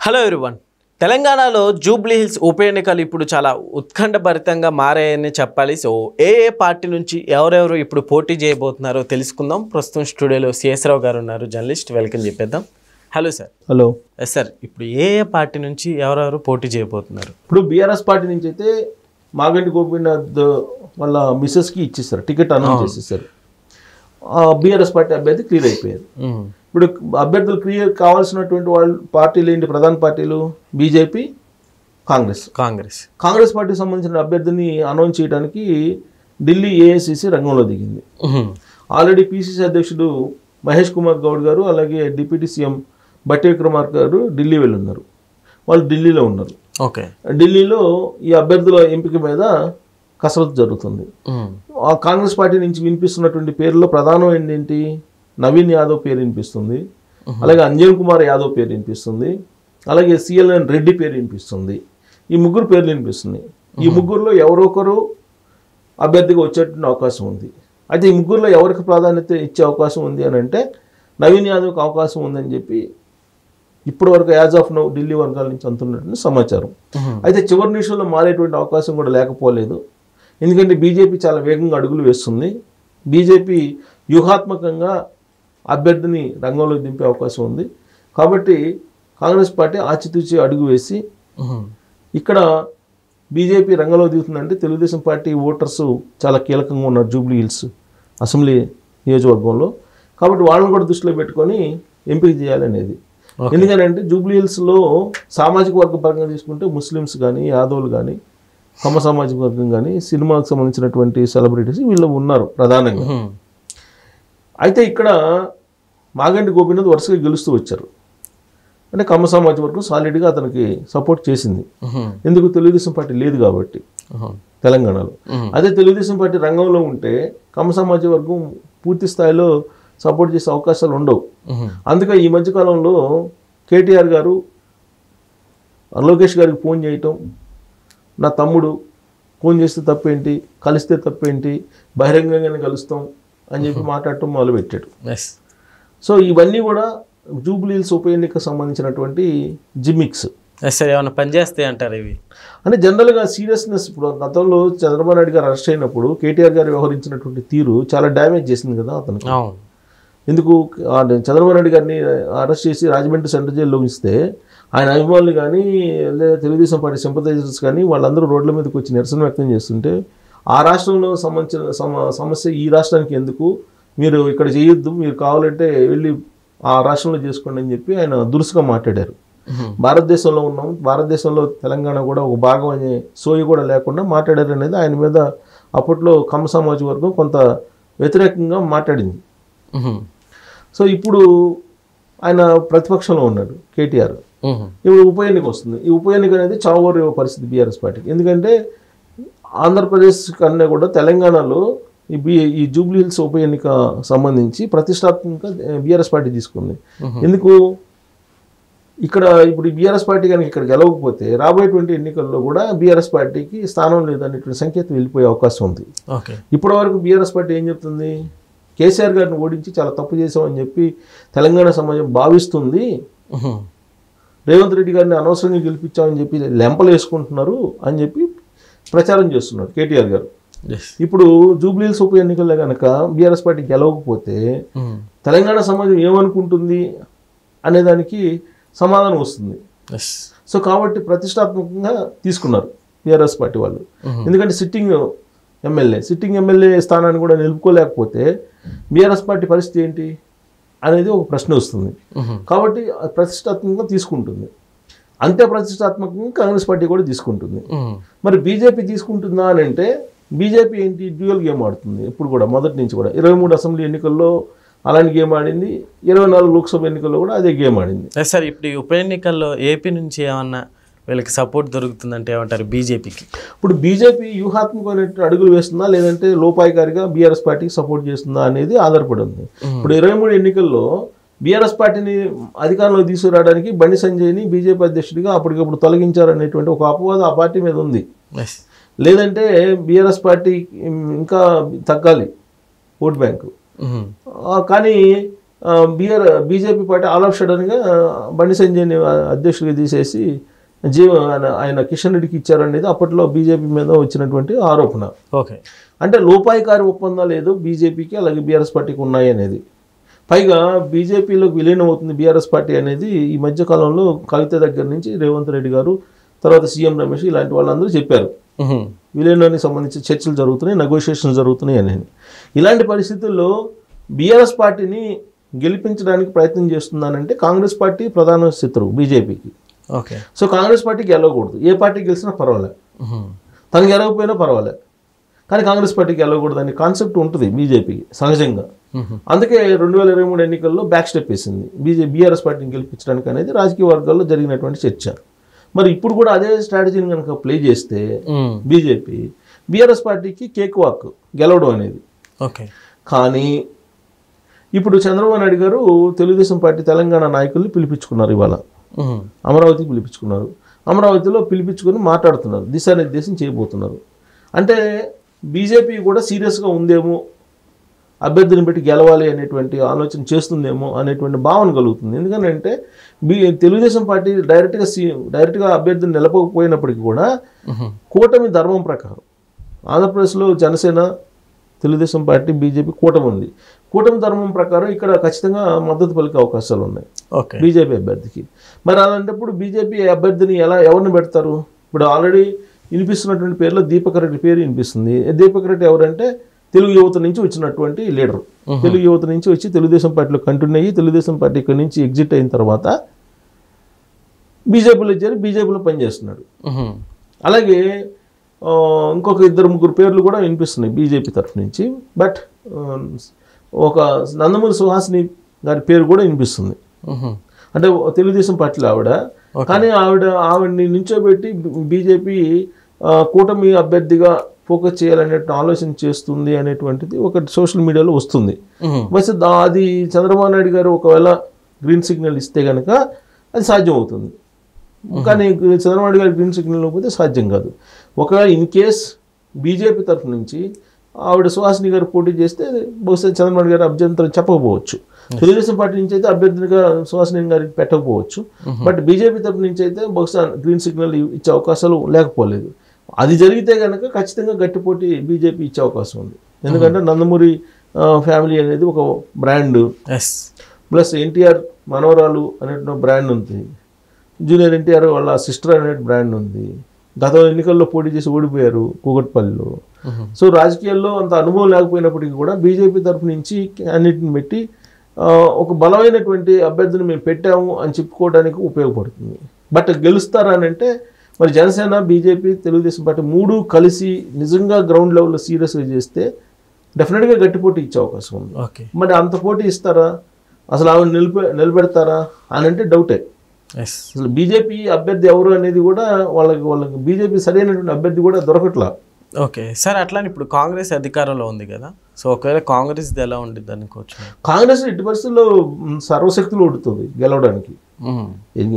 Hello everyone. తెలంగాణలో Jubilee hills ఉప ఎన్నికలు ఇప్పుడు చాలా ఉత్కంఠభరితంగా మారాయని చెప్పాలి. సో ఏ పార్టీ నుంచి ఎవరెవరు ఇప్పుడు పోటీ చేయబోతున్నారో తెలుసుకుందాం. ప్రస్తుతం స్టూడియోలో సిఎస్ రావు గారు ఉన్నారు, జర్నలిస్ట్. వెల్కమ్ చెప్పేద్దాం. Hello sir. హలో సార్, ఇప్పుడు ఏ పార్టీ నుంచి ఎవరెవరు పోటీ చేయబోతున్నారు? ఇప్పుడు బీఆర్ఎస్ పార్టీ నుంచి అయితే మాగంటి గోపీనాథ్ వాళ్ళ మిస్సెస్కి ఇచ్చేస్తారు, టికెట్ అనౌన్స్ చేసేసారు. బీఆర్ఎస్ పార్టీ అభ్యర్థి క్లియర్ అయిపోయారు. ఇప్పుడు అభ్యర్థులు క్లియర్ కావాల్సినటువంటి వాళ్ళు పార్టీలు ఏంటి? ప్రధాన పార్టీలు బీజేపీ, కాంగ్రెస్ పార్టీకి సంబంధించిన అభ్యర్థిని అనౌన్స్ చేయడానికి ఢిల్లీ ఏఐసిసి రంగంలో దిగింది. ఆల్రెడీ పిసిసి అధ్యక్షుడు మహేష్ కుమార్ గౌడ్ గారు, అలాగే డిప్యూటీ సీఎం బట్టి విక్రమార్క గారు ఢిల్లీ వెళ్ళి ఉన్నారు. వాళ్ళు ఢిల్లీలో ఉన్నారు. ఢిల్లీలో ఈ అభ్యర్థుల ఎంపిక మీద కసరత్తు జరుగుతుంది. కాంగ్రెస్ పార్టీ నుంచి వినిపిస్తున్నటువంటి పేర్లలో ప్రధానమైనది ఏంటి? నవీన్ యాదవ్ పేరు వినిపిస్తుంది, అలాగే అంజన్ కుమార్ యాదవ్ పేరు వినిపిస్తుంది, అలాగే సిఎల్ఎన్ రెడ్డి పేరు వినిపిస్తుంది. ఈ ముగ్గురు పేర్లు వినిపిస్తున్నాయి. ఈ ముగ్గురులో ఎవరొకరు అభ్యర్థిగా వచ్చేటువంటి అవకాశం ఉంది. అయితే ఈ ముగ్గురులో ఎవరికి ప్రాధాన్యత ఇచ్చే అవకాశం ఉంది అని అంటే నవీన్ యాదవ్కి అవకాశం ఉందని చెప్పి ఇప్పటి వరకు యాజ్ ఆఫ్ నౌ ఢిల్లీ వర్గాల నుంచి అందుతున్నటువంటి సమాచారం. అయితే చివరి నిమిషంలో మారేటువంటి అవకాశం కూడా లేకపోలేదు. ఎందుకంటే బీజేపీ చాలా వేగంగా అడుగులు వేస్తుంది. బీజేపీ వ్యూహాత్మకంగా అభ్యర్థిని రంగంలో దింపే అవకాశం ఉంది. కాబట్టి కాంగ్రెస్ పార్టీ ఆచితూచి అడుగు వేసి ఇక్కడ బీజేపీ రంగంలో దిగుతుందంటే తెలుగుదేశం పార్టీ ఓటర్స్ చాలా కీలకంగా ఉన్నారు జూబ్లీ హిల్స్ అసెంబ్లీ నియోజకవర్గంలో. కాబట్టి వాళ్ళని కూడా దృష్టిలో పెట్టుకొని ఎంపిక చేయాలనేది. ఎందుకంటే జూబ్లీ హిల్స్లో సామాజిక వర్గ పరంగా తీసుకుంటే ముస్లిమ్స్ కానీ, యాదవులు కానీ, కమ్మ సామాజిక వర్గం కానీ, సినిమాకు సంబంధించినటువంటి సెలబ్రిటీస్ వీళ్ళు ఉన్నారు ప్రధానంగా. అయితే ఇక్కడ మాగంటి గోపీనాథ్ వరుసగా గెలుస్తూ వచ్చారు. అంటే కమ్మ సామాజిక వర్గం సాలిడ్గా అతనికి సపోర్ట్ చేసింది. ఎందుకు? తెలుగుదేశం పార్టీ లేదు కాబట్టి తెలంగాణలో. అదే తెలుగుదేశం పార్టీ రంగంలో ఉంటే కమ్మ సామాజిక వర్గం పూర్తి స్థాయిలో సపోర్ట్ చేసే అవకాశాలు ఉండవు. అందుకే ఈ మధ్యకాలంలో కేటీఆర్ గారు లోకేష్ గారికి ఫోన్ చేయటం, నా తమ్ముడు ఫోన్ చేస్తే తప్పేంటి, కలిస్తే తప్పేంటి, బహిరంగంగానే కలుస్తాం అని చెప్పి మాట్లాడటం మొదలుపెట్టాడు. సో ఇవన్నీ కూడా జూబ్లీ హిల్స్ ఉప ఎన్నికకు సంబంధించినటువంటి జిమిక్స్. ఏమైనా పనిచేస్తాయి అంటారు ఇవి? అంటే జనరల్గా సీరియస్నెస్. ఇప్పుడు గతంలో చంద్రబాబు నాయుడు గారు అరెస్ట్ అయినప్పుడు కేటీఆర్ గారు వ్యవహరించినటువంటి తీరు చాలా డ్యామేజ్ చేసింది కదా అతనికి. ఎందుకు? చంద్రబాబు నాయుడు గారిని అరెస్ట్ చేసి రాజమండ్రి సెంట్రల్ జైల్లో ఉంచితే ఆయన అభిమానులు కానీ, లేదా తెలుగుదేశం పార్టీ సింపథైజర్స్ కానీ వాళ్ళందరూ రోడ్ల మీదకి వచ్చి నిరసన వ్యక్తం చేస్తుంటే ఆ రాష్ట్రంలో సంబంధించిన సమస్య ఈ రాష్ట్రానికి ఎందుకు, మీరు ఇక్కడ చేయొద్దు, మీరు కావాలంటే వెళ్ళి ఆ రాష్ట్రంలో చేసుకోండి అని చెప్పి ఆయన దురుసుగా మాట్లాడారు. భారతదేశంలో ఉన్నాం, భారతదేశంలో తెలంగాణ కూడా ఒక భాగం అనే సోయి కూడా లేకుండా మాట్లాడారు అనేది ఆయన మీద అప్పట్లో కమ్మ సమాజం వర్గం కొంత వ్యతిరేకంగా మాట్లాడింది. సో ఇప్పుడు ఆయన ప్రతిపక్షంలో ఉన్నాడు కేటీఆర్. ఇప్పుడు ఉప ఎన్నిక వస్తుంది. ఈ ఉప ఎన్నిక అనేది చావోరే పరిస్థితి బీఆర్ఎస్ పార్టీకి. ఎందుకంటే ఆంధ్రప్రదేశ్ కన్నా కూడా తెలంగాణలో ఈ జూబ్లీ హిల్స్ ఉప ఎన్నిక సంబంధించి ప్రతిష్టాత్మకంగా బీఆర్ఎస్ పార్టీ తీసుకుంది. ఎందుకు? ఇక్కడ ఇప్పుడు బీఆర్ఎస్ పార్టీ కనుక ఇక్కడ గెలవకపోతే రాబోయేటువంటి ఎన్నికల్లో కూడా బీఆర్ఎస్ పార్టీకి స్థానం లేదనేటువంటి సంకేతం వెళ్ళిపోయే అవకాశం ఉంది. ఇప్పటి వరకు బీఆర్ఎస్ పార్టీ ఏం చెప్తుంది? కేసీఆర్ గారిని ఓడించి చాలా తప్పు చేసామని చెప్పి తెలంగాణ సమాజం భావిస్తుంది, రేవంత్ రెడ్డి గారిని అనవసరంగా గెలిపించామని చెప్పి లెంపలు వేసుకుంటున్నారు అని చెప్పి ప్రచారం చేస్తున్నారు కేటీఆర్ గారు. ఇప్పుడు జూబ్లీ హిల్స్ ఉప ఎన్నికల్లో కనుక బీఆర్ఎస్ పార్టీ గెలవకపోతే తెలంగాణ సమాజం ఏమనుకుంటుంది అనేదానికి సమాధానం వస్తుంది. సో కాబట్టి ప్రతిష్టాత్మకంగా తీసుకున్నారు బీఆర్ఎస్ పార్టీ వాళ్ళు. ఎందుకంటే సిట్టింగ్ ఎమ్మెల్యే స్థానాన్ని కూడా నిలుపుకోలేకపోతే బీఆర్ఎస్ పార్టీ పరిస్థితి ఏంటి అనేది ఒక ప్రశ్న వస్తుంది. కాబట్టి ప్రతిష్టాత్మకంగా తీసుకుంటుంది. అంతే ప్రతిష్టాత్మకంగా కాంగ్రెస్ పార్టీ కూడా తీసుకుంటుంది. మరి బీజేపీ తీసుకుంటుందా అని అంటే బీజేపీ ఏంటి? డ్యూయల్ గేమ్ ఆడుతుంది. ఇప్పుడు కూడా మొదటి నుంచి కూడా 23 అసెంబ్లీ ఎన్నికల్లో అలాంటి గేమ్ ఆడింది, 24 లోక్సభ ఎన్నికల్లో కూడా అదే గేమ్ ఆడింది. సార్, ఇప్పుడు ఈ ఉప ఎన్నికల్లో ఏపీ నుంచి ఏమన్నా వీళ్ళకి సపోర్ట్ దొరుకుతుందంటే ఏమంటారు బీజేపీకి? ఇప్పుడు బీజేపీ వ్యూహాత్మకమైన అడుగులు వేస్తుందా, లేదంటే లోపాయికారిగా బీఆర్ఎస్ పార్టీకి సపోర్ట్ చేస్తుందా అనేది ఆధారపడి ఉంది. ఇప్పుడు 23 ఎన్నికల్లో బీఆర్ఎస్ పార్టీని అధికారంలో తీసుకురావడానికి బండి సంజయ్ని బీజేపీ అధ్యక్షుడిగా అప్పటికప్పుడు తొలగించారనేటువంటి ఒక అపవాదం ఆ పార్టీ మీద ఉంది. లేదంటే బీఆర్ఎస్ పార్టీ ఇంకా తగ్గాలి ఓట్ బ్యాంకు. కానీ బీజేపీ పార్టీ ఆల్ ఆఫ్ సడన్గా బండి సంజయ్ని అధ్యక్షుడిగా తీసేసి ఆయన కిషన్ రెడ్డికి ఇచ్చారనేది అప్పట్లో బీజేపీ మీద వచ్చినటువంటి ఆరోపణ. ఓకే, అంటే లోపాయికారి ఒప్పందాలు ఏదో బీజేపీకి అలాగే బీఆర్ఎస్ పార్టీకి ఉన్నాయి అనేది. పైగా బీజేపీలోకి విలీనం అవుతుంది బీఆర్ఎస్ పార్టీ అనేది ఈ మధ్యకాలంలో కవిత దగ్గర నుంచి రేవంత్ రెడ్డి గారు, తర్వాత సీఎం రమేష్ ఇలాంటి వాళ్ళందరూ చెప్పారు విలీనానికి సంబంధించి చర్చలు జరుగుతున్నాయి, నెగోషియేషన్స్ జరుగుతున్నాయి అని. ఇలాంటి పరిస్థితుల్లో బీఆర్ఎస్ పార్టీని గెలిపించడానికి ప్రయత్నం చేస్తున్నానంటే కాంగ్రెస్ పార్టీ ప్రధాన శత్రువు బీజేపీకి. ఓకే, సో కాంగ్రెస్ పార్టీకి గెలవకూడదు, ఏ పార్టీ గెలిచినా పర్వాలేదు, తను గెలవకపోయినా పర్వాలేదు, కానీ కాంగ్రెస్ పార్టీకి గెలవకూడదు అనే కాన్సెప్ట్ ఉంటుంది బీజేపీకి సహజంగా. అందుకే 2023 ఎన్నికల్లో బ్యాక్ స్టెప్ వేసింది బీఆర్ఎస్ పార్టీని గెలిపించడానికి అనేది రాజకీయ వర్గాల్లో జరిగినటువంటి చర్చ. మరి ఇప్పుడు కూడా అదే స్ట్రాటజీని కనుక ప్లే చేస్తే బీజేపీ బీఆర్ఎస్ పార్టీకి కేక్ వాక్ గెలవడం అనేది. ఓకే, కానీ ఇప్పుడు చంద్రబాబు నాయుడు గారు తెలుగుదేశం పార్టీ తెలంగాణ నాయకుల్ని పిలిపించుకున్నారు, ఇవాళ అమరావతికి పిలిపించుకున్నారు. అమరావతిలో పిలిపించుకొని మాట్లాడుతున్నారు, దిశానిర్దేశం చేయబోతున్నారు. అంటే బీజేపీ కూడా సీరియస్గా ఉందేమో, అభ్యర్థిని పెట్టి గెలవాలి అనేటువంటి ఆలోచన చేస్తుందేమో అనేటువంటి భావన కలుగుతుంది. ఎందుకంటే తెలుగుదేశం పార్టీ డైరెక్ట్గా అభ్యర్థిని నిలపకపోయినప్పటికీ కూడా కూటమి ధర్మం ప్రకారం ఆంధ్రప్రదేశ్లో జనసేన, తెలుగుదేశం పార్టీ, బీజేపీ కూటమి ఉంది. కూటమి ధర్మం ప్రకారం ఇక్కడ ఖచ్చితంగా మద్దతు పలికే అవకాశాలు ఉన్నాయి బీజేపీ అభ్యర్థికి. మరి అలాంటప్పుడు బీజేపీ అభ్యర్థిని ఎవరిని పెడతారు? ఇప్పుడు ఆల్రెడీ వినిపిస్తున్నటువంటి పేర్లో దీపక్ రెడ్డి పేరు వినిపిస్తుంది. దీపక్ రెడ్డి ఎవరంటే తెలుగు యువత నుంచి వచ్చినటువంటి లీడర్. తెలుగు యువత నుంచి వచ్చి తెలుగుదేశం పార్టీలో కంటిన్యూ అయ్యి తెలుగుదేశం పార్టీ ఇక్కడ నుంచి ఎగ్జిట్ అయిన తర్వాత బీజేపీలో చేరి బీజేపీలో పనిచేస్తున్నాడు. అలాగే ఇంకొక 2-3 పేర్లు కూడా వినిపిస్తున్నాయి బీజేపీ తరఫు నుంచి. బట్ ఒక నందమూరి సుహాసిని గారి పేరు కూడా వినిపిస్తుంది, అంటే తెలుగుదేశం పార్టీలో ఆవిడ. కానీ ఆవిడని నించోబెట్టి బీజేపీ కూటమి అభ్యర్థిగా ఫోకస్ చేయాలనే ఆలోచన చేస్తుంది అనేటువంటిది ఒక సోషల్ మీడియాలో వస్తుంది. బస్ అది చంద్రబాబు నాయుడు గారు ఒకవేళ గ్రీన్ సిగ్నల్ ఇస్తే కనుక అది సాధ్యం అవుతుంది. కానీ చంద్రబాబు నాయుడు గారు గ్రీన్ సిగ్నల్ ఇవ్వకపోతే సాధ్యం కాదు. ఒకవేళ ఇన్ కేస్ బీజేపీ తరఫు నుంచి ఆవిడ సుహాసిని గారు పోటీ చేస్తే బహుశా చంద్రబాబు నాయుడు గారు అభ్యంతరం చెప్పకపోవచ్చు. తెలుగుదేశం పార్టీ నుంచి అయితే అభ్యర్థిగా సుహాసిని గారికి పెట్టకపోవచ్చు. బట్ బీజేపీ తరఫు నుంచి అయితే బహుశా గ్రీన్ సిగ్నల్ ఇచ్చే అవకాశాలు లేకపోలేదు. అది జరిగితే కనుక ఖచ్చితంగా గట్టి పోటీ బీజేపీ ఇచ్చే అవకాశం ఉంది. ఎందుకంటే నందమూరి ఫ్యామిలీ అనేది ఒక బ్రాండ్, ప్లస్ ఎన్టీఆర్ మనవరాలు అనే బ్రాండ్ ఉంది, జూనియర్ ఎన్టీఆర్ వాళ్ళ సిస్టర్ అనే బ్రాండ్ ఉంది. గత ఎన్నికల్లో పోటీ చేసి ఓడిపోయారు కూకట్పల్లిలో. సో రాజకీయాల్లో అంత అనుభవం లేకపోయినప్పటికీ కూడా బీజేపీ తరఫు నుంచి అన్నిటిని పెట్టి ఒక బలమైనటువంటి అభ్యర్థిని మేము పెట్టాము అని చెప్పుకోవడానికి ఉపయోగపడుతుంది. బట్ గెలుస్తారా అని అంటే మరి జనసేన, బీజేపీ, తెలుగుదేశం పార్టీ 3 కలిసి నిజంగా గ్రౌండ్ లెవెల్లో సీరియస్గా చేస్తే డెఫినెట్గా గట్టి పోటీ ఇచ్చే అవకాశం ఉంది. మరి అంత పోటీ ఇస్తారా, అసలు ఆవిడ నిలబెడతారా అని అంటే డౌటే. అసలు బీజేపీ అభ్యర్థి ఎవరు అనేది కూడా వాళ్ళకి బీజేపీ సరైనటువంటి అభ్యర్థి కూడా దొరకట్లా. ఓకే సార్, అట్లానే ఇప్పుడు కాంగ్రెస్ అధికారంలో ఉంది కదా, సో ఒకవేళ కాంగ్రెస్ ఎలా ఉండిద్ది అనుకోవచ్చు? కాంగ్రెస్ ఎట్టి పరిస్థితుల్లో సర్వశక్తులు ఒడుతుంది గెలవడానికి.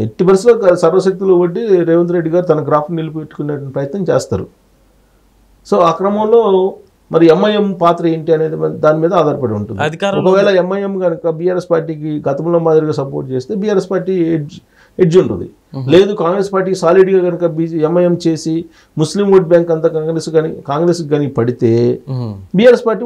ఎట్టి పరిస్థితుల్లో సర్వశక్తులు ఒడ్డి రేవంత్ రెడ్డి గారు తన గ్రాఫ్ నిలిపెట్టుకునే ప్రయత్నం చేస్తారు. సో ఆ క్రమంలో మరి ఎంఐఎం పాత్ర ఏంటి అనేది దాని మీద ఆధారపడి ఉంటుంది. ఒకవేళ ఎంఐఎం కనుక బీఆర్ఎస్ పార్టీకి గతంలో మాదిరిగా సపోర్ట్ చేస్తే బీఆర్ఎస్ పార్టీ ఎడ్జ్ ఉంటుంది. లేదు కాంగ్రెస్ పార్టీ సాలిడ్గా కనుక ఎంఐఎం చేసి ముస్లిం ఓట్ బ్యాంక్ అంతా కాంగ్రెస్ కానీ పడితే బీఆర్ఎస్ పార్టీ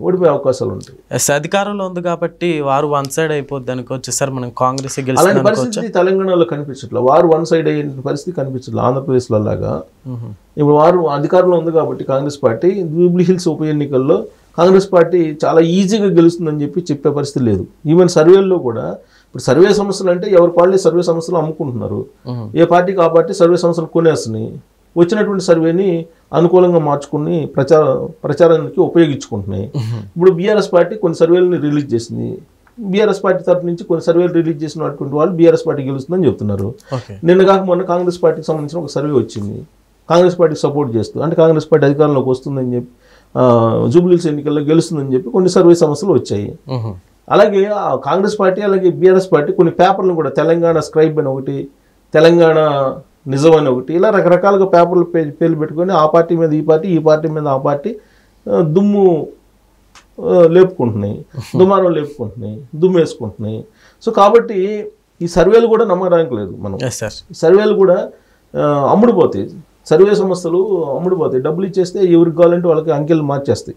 ఓడిపోయే అవకాశాలు ఉంటాయి. అధికారంలో ఉంది కాబట్టి వారు వన్ సైడ్ అయిపోద్ది అనుకోవచ్చు సార్. మనం కాంగ్రెస్ అలాంటి పరిస్థితి తెలంగాణలో కనిపించట్లేదు. వారు వన్ సైడ్ అయిన పరిస్థితి కనిపించట్లేదు ఆంధ్రప్రదేశ్లో లాగా. ఇప్పుడు వారు అధికారంలో ఉంది కాబట్టి కాంగ్రెస్ పార్టీ జూబ్లీ హిల్స్ ఉప ఎన్నికల్లో కాంగ్రెస్ పార్టీ చాలా ఈజీగా గెలుస్తుందని చెప్పే పరిస్థితి లేదు. ఈవెన్ సర్వేల్లో కూడా ఇప్పుడు సర్వే సంస్థలు అంటే ఎవరి పార్టీ సర్వే సంస్థలు అమ్ముకుంటున్నారు. ఏ పార్టీకి ఆ పార్టీ సర్వే సంస్థలు కొనేస్తున్నాయి. వచ్చినటువంటి సర్వేని అనుకూలంగా మార్చుకుని ప్రచారానికి ఉపయోగించుకుంటున్నాయి. ఇప్పుడు బీఆర్ఎస్ పార్టీ కొన్ని సర్వేలను రిలీజ్ చేసింది. బీఆర్ఎస్ పార్టీ తరఫు నుంచి కొన్ని సర్వేలు రిలీజ్ చేసినటువంటి వాళ్ళు బీఆర్ఎస్ పార్టీ గెలుస్తుందని చెప్తున్నారు. నిన్న కాక మొన్న కాంగ్రెస్ పార్టీకి సంబంధించిన ఒక సర్వే వచ్చింది, కాంగ్రెస్ పార్టీకి సపోర్ట్ చేస్తూ, అంటే కాంగ్రెస్ పార్టీ అధికారంలోకి వస్తుందని చెప్పి జూబ్లీ హిల్స్ ఎన్నికల్లో గెలుస్తుందని చెప్పి కొన్ని సర్వే సమస్యలు వచ్చాయి. అలాగే కాంగ్రెస్ పార్టీ అలాగే బీఆర్ఎస్ పార్టీ కొన్ని పేపర్లు కూడా తెలంగాణ స్క్రైబ్ అని ఒకటి, తెలంగాణ నిజం అని ఒకటి, ఇలా రకరకాలుగా పేపర్లు పేర్లు పెట్టుకొని ఆ పార్టీ మీద ఈ పార్టీ, ఈ పార్టీ మీద ఆ పార్టీ దుమ్ము లేపుకుంటున్నాయి, దుమారం లేపుకుంటున్నాయి, దుమ్మేసుకుంటున్నాయి. సో కాబట్టి ఈ సర్వేలు కూడా నమ్మడానికి లేదు. మనం సర్వేలు కూడా అమ్ముడుపోతాయి, సర్వే సంస్థలు అమ్ముడుపోతాయి. డబ్బులు ఇచ్చేస్తే ఎవరికి కావాలంటే వాళ్ళకి అంకెలు మార్చేస్తాయి.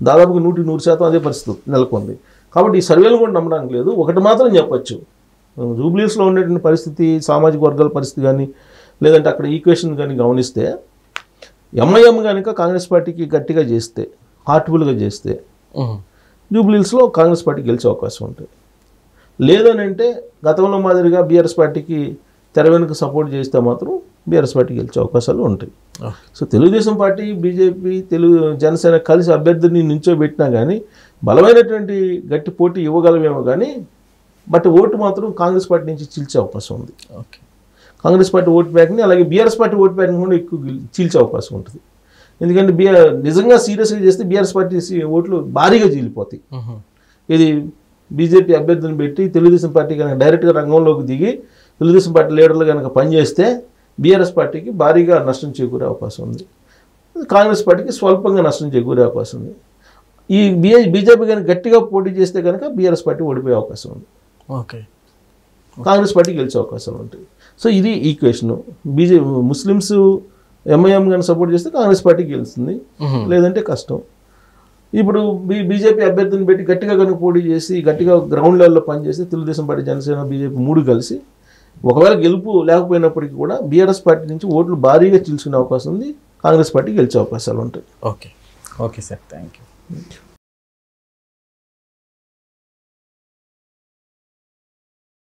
దాదాపుగా 100% అదే పరిస్థితి నెలకొంది. కాబట్టి ఈ సర్వేలు కూడా నమ్మడానికి లేదు. ఒకటి మాత్రం చెప్పచ్చు, జూబ్లీస్లో ఉండేటువంటి పరిస్థితి, సామాజిక వర్గాల పరిస్థితి కానీ లేదంటే అక్కడ ఈక్వేషన్ కానీ గమనిస్తే ఎంఐఎం కనుక కాంగ్రెస్ పార్టీకి గట్టిగా చేస్తే, హార్ట్ఫుల్గా చేస్తే జూబ్లీస్లో కాంగ్రెస్ పార్టీ గెలిచే అవకాశం ఉంటుంది. లేదని అంటే గతంలో మాదిరిగా బీఆర్ఎస్ పార్టీకి తెర వెనుక సపోర్ట్ చేస్తే మాత్రం బీఆర్ఎస్ పార్టీ గెలిచే అవకాశాలు ఉంటాయి. So Telugu Desam party, BJP, Janasena కలిసి అభ్యర్థిని నించోబెట్టినా కానీ బలమైనటువంటి గట్టి పోటీ ఇవ్వగలమేమో కానీ బట్ ఓటు మాత్రం కాంగ్రెస్ పార్టీ నుంచి చీల్చే అవకాశం ఉంది. కాంగ్రెస్ పార్టీ ఓటు బ్యాంక్ని అలాగే బీఆర్ఎస్ పార్టీ ఓటు బ్యాంక్ని కూడా ఎక్కువ చీల్చే అవకాశం ఉంటుంది. ఎందుకంటే నిజంగా సీరియస్గా చేస్తే బీఆర్ఎస్ పార్టీ ఓట్లు భారీగా చీలిపోతాయి. ఇది బీజేపీ అభ్యర్థిని పెట్టి తెలుగుదేశం పార్టీ కనుక డైరెక్ట్గా రంగంలోకి దిగి తెలుగుదేశం పార్టీ లీడర్లు కనుక పనిచేస్తే బీఆర్ఎస్ పార్టీకి భారీగా నష్టం చేకూరే అవకాశం ఉంది, కాంగ్రెస్ పార్టీకి స్వల్పంగా నష్టం చేకూరే అవకాశం ఉంది. ఈ బీజేపీ కనుక గట్టిగా పోటీ చేస్తే కనుక బీఆర్ఎస్ పార్టీ ఓడిపోయే అవకాశం ఉంది, కాంగ్రెస్ పార్టీ గెలిచే అవకాశాలు ఉంటాయి. సో ఇది ఈక్వేషను. ముస్లిమ్స్ ఎంఐఎం కానీ సపోర్ట్ చేస్తే కాంగ్రెస్ పార్టీ గెలుస్తుంది, లేదంటే కష్టం. ఇప్పుడు బీజేపీ అభ్యర్థిని పెట్టి గట్టిగా కనుక పోటీ చేసి గట్టిగా గ్రౌండ్ లెవెల్లో పనిచేస్తే తెలుగుదేశం పార్టీ, జనసేన, బీజేపీ 3 కలిసి ఒకవేళ గెలుపు లేకపోయినప్పటికీ కూడా బీఆర్ఎస్ పార్టీ నుంచి ఓట్లు భారీగా చీల్చుకునే అవకాశం ఉంది, కాంగ్రెస్ పార్టీ గెలిచే అవకాశాలు ఉంటాయి. Okay sir, thank you.